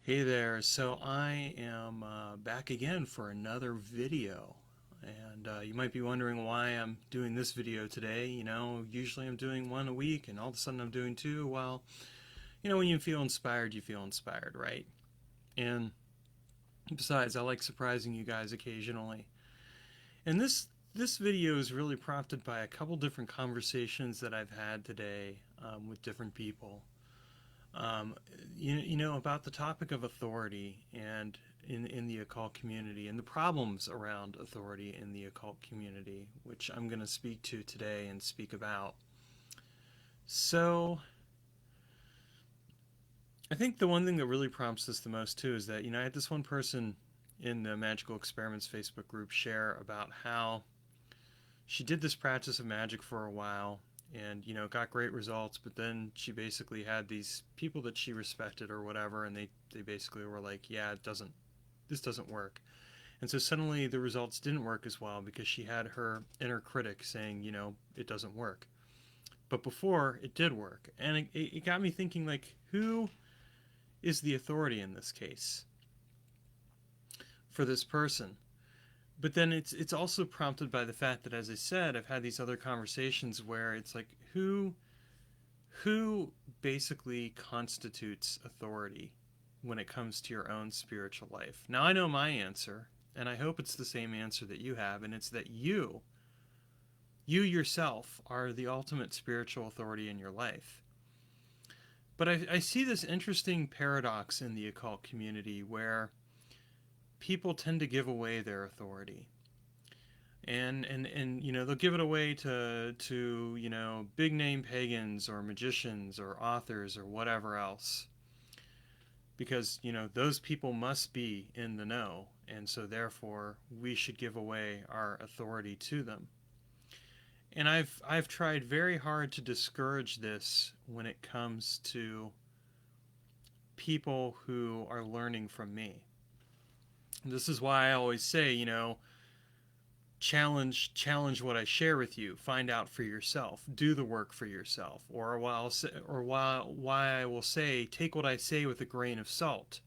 Hey there, so I am back again for another video. And you might be wondering why I'm doing this video today. Usually I'm doing one a week, and all of a sudden I'm doing two. Well, when you feel inspired, right? And besides, I like surprising you guys occasionally. And this video is really prompted by a couple different conversations that I've had today with different people. um, about the topic of authority and in the occult community and the problems around authority in the occult community, which I'm going to speak to today and speak about. So, I think the one thing that really prompts this the most too is that, I had this one person in the Magical Experiments Facebook group share about how she did this practice of magic for a while and got great results, but then she basically had these people that she respected or whatever, and they basically were like, yeah, this doesn't work. And so suddenly the results didn't work as well because she had her inner critic saying, it doesn't work, but before it did work. And it got me thinking, like, who is the authority in this case for this person? But then it's also prompted by the fact that, as I said, I've had these other conversations where it's like, who basically constitutes authority when it comes to your own spiritual life? Now, I know my answer, and I hope it's the same answer that you have, and it's that you yourself are the ultimate spiritual authority in your life. But I see this interesting paradox in the occult community where people tend to give away their authority. And they'll give it away to big name pagans or magicians or authors or whatever else, because those people must be in the know, and so therefore we should give away our authority to them. And I've tried very hard to discourage this when it comes to people who are learning from me. This is why I always say, challenge what I share with you. Find out for yourself. Do the work for yourself. Or why I will say, take what I say with a grain of salt.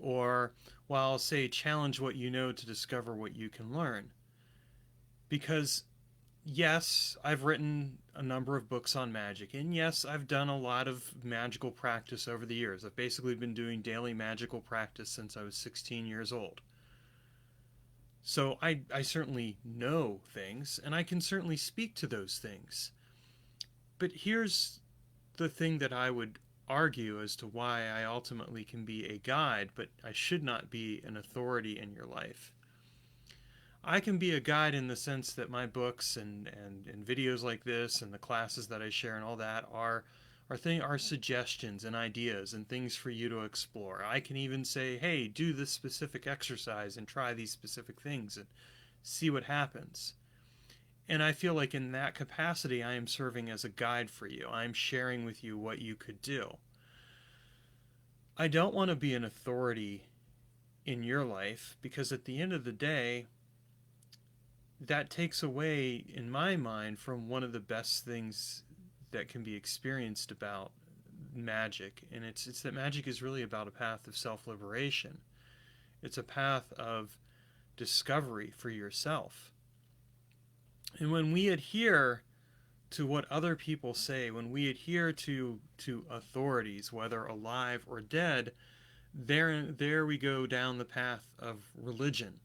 Or while I'll say, challenge what you know to discover what you can learn. Because yes, I've written a number of books on magic, and yes, I've done a lot of magical practice over the years. I've basically been doing daily magical practice since I was 16 years old. So I certainly know things, and I can certainly speak to those things. But here's the thing that I would argue as to why I ultimately can be a guide, but I should not be an authority in your life. I can be a guide in the sense that my books and videos like this and the classes that I share and all that are suggestions and ideas and things for you to explore. I can even say, hey, do this specific exercise and try these specific things and see what happens. And I feel like in that capacity, I am serving as a guide for you. I'm sharing with you what you could do. I don't want to be an authority in your life, because at the end of the day, that takes away, in my mind, from one of the best things that can be experienced about magic. And it's that magic is really about a path of self-liberation. It's a path of discovery for yourself. And when we adhere to what other people say, when we adhere to authorities, whether alive or dead, there we go down the path of religion.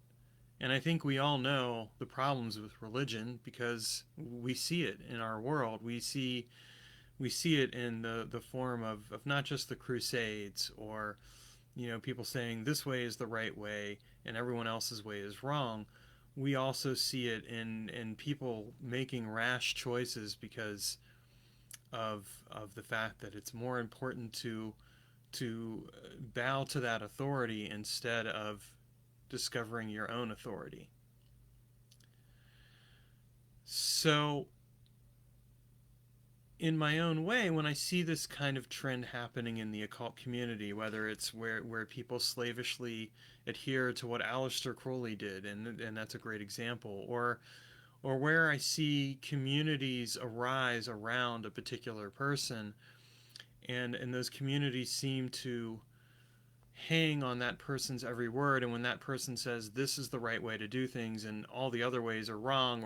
And I think we all know the problems with religion because we see it in our world. We see it in the form of not just the Crusades, or people saying this way is the right way and everyone else's way is wrong. We also see it in people making rash choices because of the fact that it's more important to bow to that authority instead of discovering your own authority. So, in my own way, when I see this kind of trend happening in the occult community, whether it's where people slavishly adhere to what Aleister Crowley did, and that's a great example, or where I see communities arise around a particular person, and those communities seem to paying on that person's every word, and when that person says this is the right way to do things and all the other ways are wrong,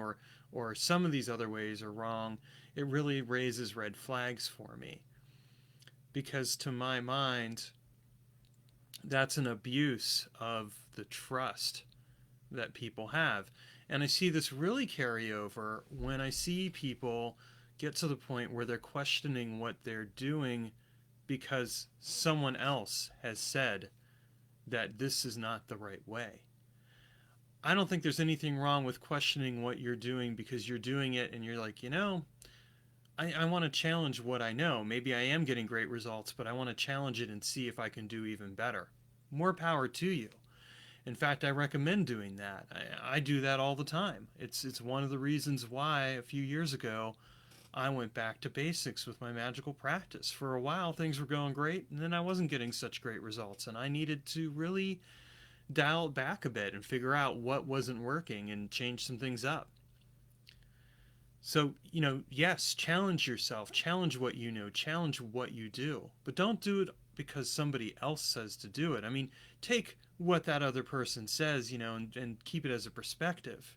or some of these other ways are wrong, it really raises red flags for me. Because to my mind, that's an abuse of the trust that people have. And I see this really carry over when I see people get to the point where they're questioning what they're doing because someone else has said that this is not the right way. I don't think there's anything wrong with questioning what you're doing because you're doing it and you're like, I want to challenge what I know. Maybe I am getting great results, but I want to challenge it and see if I can do even better. More power to you. In fact, I recommend doing that. I do that all the time. It's one of the reasons why a few years ago I went back to basics with my magical practice. For a while, things were going great, and then I wasn't getting such great results, and I needed to really dial it back a bit and figure out what wasn't working and change some things up. So, yes, challenge yourself, challenge what you know, challenge what you do, but don't do it because somebody else says to do it. I mean, take what that other person says, and keep it as a perspective.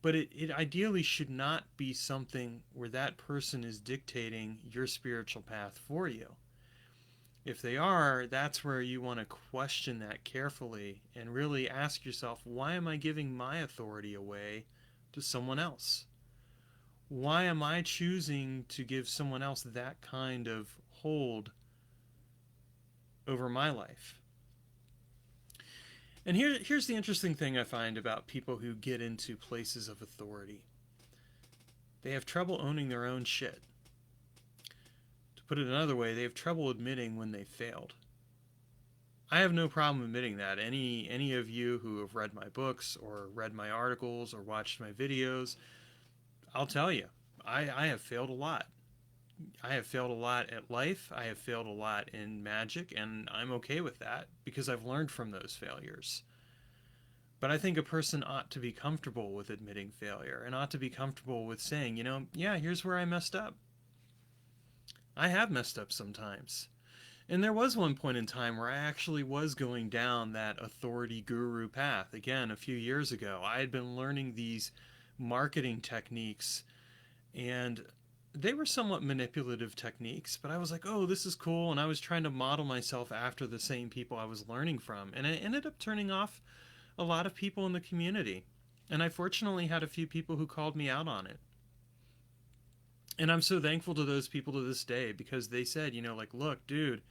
But it ideally should not be something where that person is dictating your spiritual path for you. If they are, that's where you want to question that carefully and really ask yourself, why am I giving my authority away to someone else? Why am I choosing to give someone else that kind of hold over my life? And here's the interesting thing I find about people who get into places of authority. They have trouble owning their own shit. To put it another way, they have trouble admitting when they failed. I have no problem admitting that. Any of you who have read my books or read my articles or watched my videos, I'll tell you, I have failed a lot. I have failed a lot at life. I have failed a lot in magic, and I'm okay with that because I've learned from those failures. But I think a person ought to be comfortable with admitting failure and ought to be comfortable with saying, yeah, here's where I messed up. I have messed up sometimes. And there was one point in time where I actually was going down that authority guru path. Again, a few years ago, I had been learning these marketing techniques, and they were somewhat manipulative techniques, but I was like, oh, this is cool. And I was trying to model myself after the same people I was learning from. And it ended up turning off a lot of people in the community. And I fortunately had a few people who called me out on it. And I'm so thankful to those people to this day because they said, look, dude,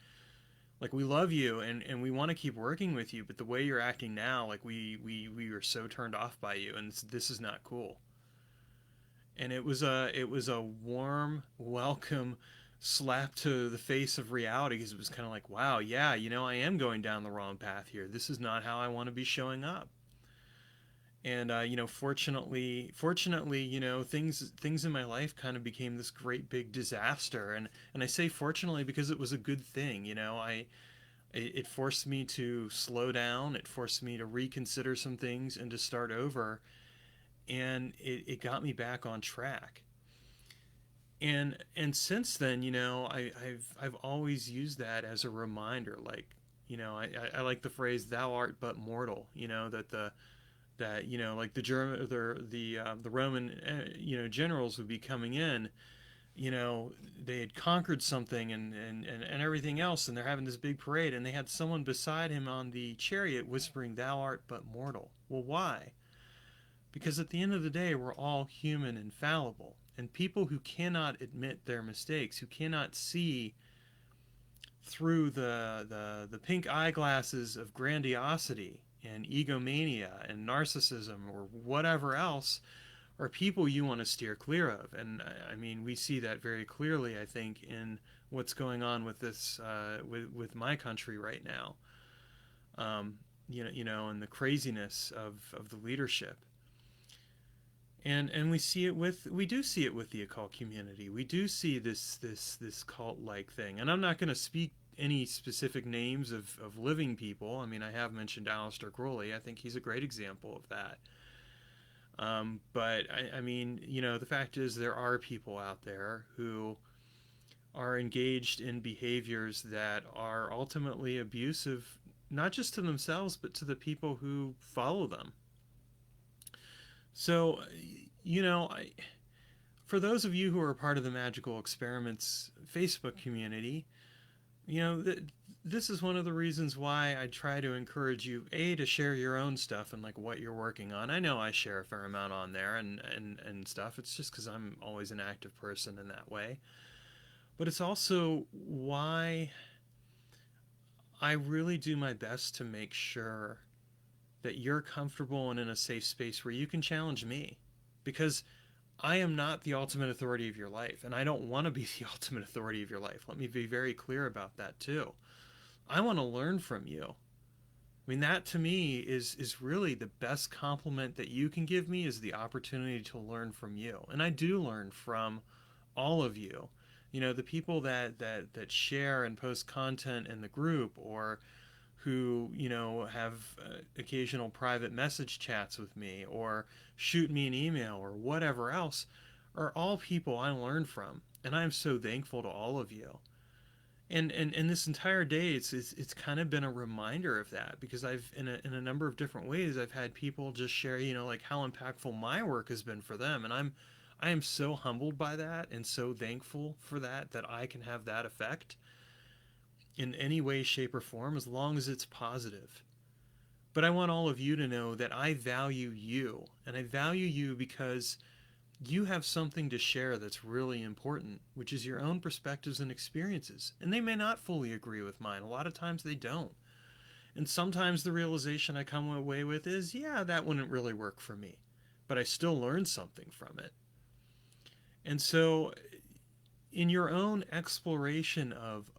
we love you and we want to keep working with you, but the way you're acting now, we are so turned off by you, and this is not cool. And it was a warm welcome slap to the face of reality, because it was kind of like, wow, yeah, I am going down the wrong path here. This is not how I want to be showing up. And fortunately, things in my life kind of became this great big disaster. And I say fortunately because it was a good thing. It forced me to slow down. It forced me to reconsider some things and to start over. And it got me back on track. And since then, I've always used that as a reminder. Like, I like the phrase "Thou art but mortal." Like the German, the Roman, generals would be coming in. They had conquered something and everything else, and they're having this big parade, and they had someone beside him on the chariot whispering, "Thou art but mortal." Well, why? Because at the end of the day, we're all human and fallible. And people who cannot admit their mistakes, who cannot see through the pink eyeglasses of grandiosity and egomania and narcissism or whatever else, are people you want to steer clear of. And I mean, we see that very clearly, I think, in what's going on with this, with my country right now. And the craziness of the leadership. And we do see it with the occult community. We do see this cult-like thing. And I'm not going to speak any specific names of living people. I mean, I have mentioned Aleister Crowley. I think he's a great example of that. But I mean, the fact is there are people out there who are engaged in behaviors that are ultimately abusive not just to themselves, but to the people who follow them. So, you know, for those of you who are part of the Magical Experiments Facebook community, you know, this is one of the reasons why I try to encourage you, A, to share your own stuff and like what you're working on. I know I share a fair amount on there and stuff. It's just because I'm always an active person in that way. But it's also why I really do my best to make sure that you're comfortable and in a safe space where you can challenge me. Because I am not the ultimate authority of your life, and I don't want to be the ultimate authority of your life. Let me be very clear about that too. I want to learn from you. I mean, that to me is really the best compliment that you can give me, is the opportunity to learn from you. And I do learn from all of you. You know, the people that share and post content in the group, or who, you know, have occasional private message chats with me, or shoot me an email, or whatever else, are all people I learn from. And I'm so thankful to all of you. And this entire day, it's kind of been a reminder of that, because I've in a number of different ways I've had people just share, you know, like how impactful my work has been for them, and I am so humbled by that and so thankful for that I can have that effect in any way, shape, or form, as long as it's positive. But I want all of you to know that I value you, and I value you because you have something to share that's really important, which is your own perspectives and experiences. And they may not fully agree with mine. A lot of times they don't. And sometimes the realization I come away with is, yeah, that wouldn't really work for me. But I still learned something from it. And so, in your own exploration of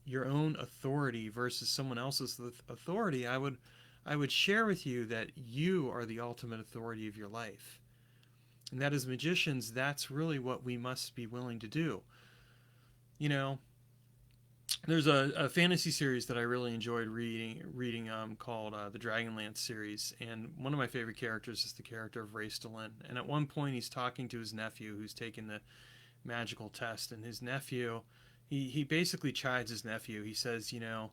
your own authority versus someone else's authority, I would share with you that you are the ultimate authority of your life. And that as magicians, that's really what we must be willing to do. You know, there's a fantasy series that I really enjoyed reading called the Dragonlance series, and one of my favorite characters is the character of Raistlin. And at one point, he's talking to his nephew who's taking the magical test, and his nephew, he basically chides his nephew. He says, you know,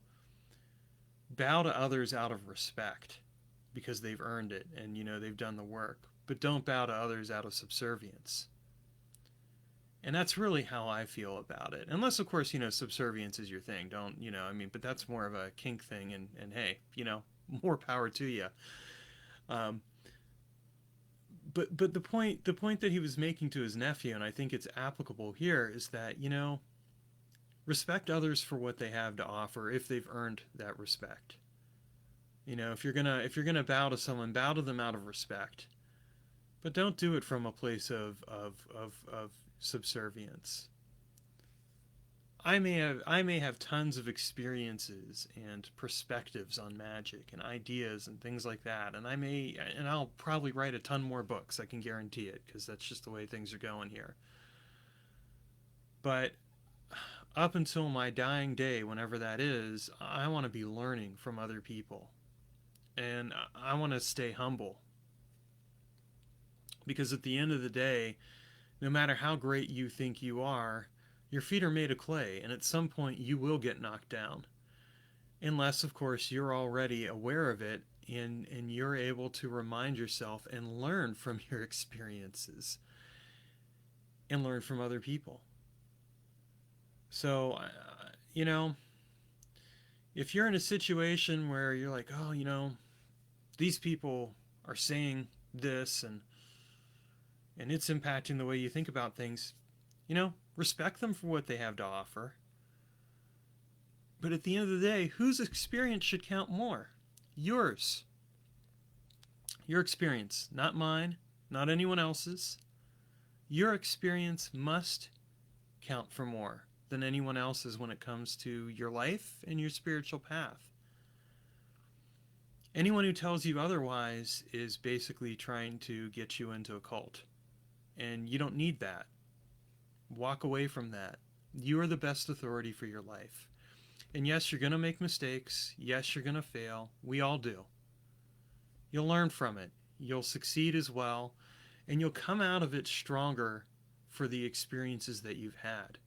bow to others out of respect because they've earned it and, you know, they've done the work, but don't bow to others out of subservience. And that's really how I feel about it. Unless, of course, you know, subservience is your thing. Don't, you know, I mean, but that's more of a kink thing, and hey, you know, more power to you. Um, but the point that he was making to his nephew, and I think it's applicable here, is that, you know, respect others for what they have to offer if they've earned that respect. You know, if you're gonna bow to someone, bow to them out of respect, but don't do it from a place of subservience. I may have tons of experiences and perspectives on magic and ideas and things like that, and I'll probably write a ton more books. I can guarantee it, because that's just the way things are going here. But up until my dying day, whenever that is, I want to be learning from other people, and I want to stay humble, because at the end of the day, no matter how great you think you are, your feet are made of clay, and at some point you will get knocked down. Unless, of course, you're already aware of it, and you're able to remind yourself and learn from your experiences and learn from other people. So, you know, if you're in a situation where you're like, oh, you know, these people are saying this, and it's impacting the way you think about things, you know, respect them for what they have to offer. But at the end of the day, whose experience should count more? Yours. Your experience, not mine, not anyone else's. Your experience must count for more than anyone else's when it comes to your life and your spiritual path. Anyone who tells you otherwise is basically trying to get you into a cult. And you don't need that. Walk away from that. You are the best authority for your life. And yes, you're going to make mistakes. Yes, you're going to fail. We all do. You'll learn from it. You'll succeed as well. And you'll come out of it stronger for the experiences that you've had.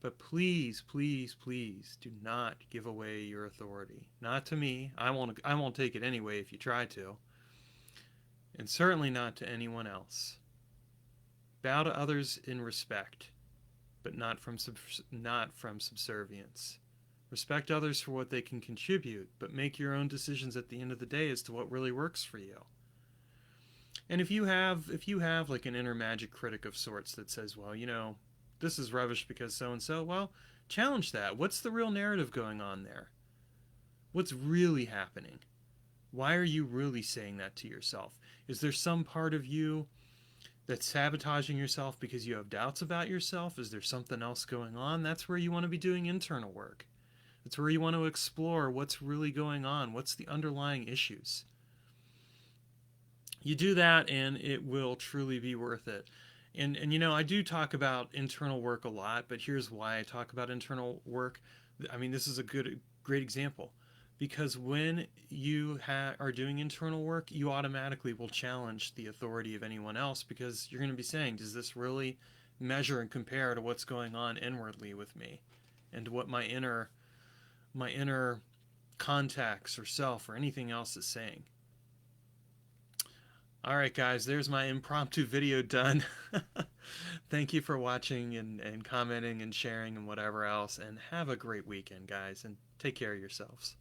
But please, please, please do not give away your authority. Not to me. I won't take it anyway if you try to. And certainly not to anyone else. Bow to others in respect, but not from subservience. Respect others for what they can contribute, but make your own decisions at the end of the day as to what really works for you. And if you have like an inner magic critic of sorts that says, well, this is rubbish because so and so, well, challenge that. What's the real narrative going on there? What's really happening? Why are you really saying that to yourself? Is there some part of you that's sabotaging yourself because you have doubts about yourself? Is there something else going on? That's where you want to be doing internal work. That's where you want to explore what's really going on. What's the underlying issues? You do that and it will truly be worth it. And I do talk about internal work a lot, but here's why I talk about internal work. I mean, this is a great example. Because when you are doing internal work, you automatically will challenge the authority of anyone else, because you're going to be saying, does this really measure and compare to what's going on inwardly with me, and to what my inner contacts or self or anything else is saying? All right, guys, there's my impromptu video done. Thank you for watching and commenting and sharing and whatever else, and have a great weekend, guys, and take care of yourselves.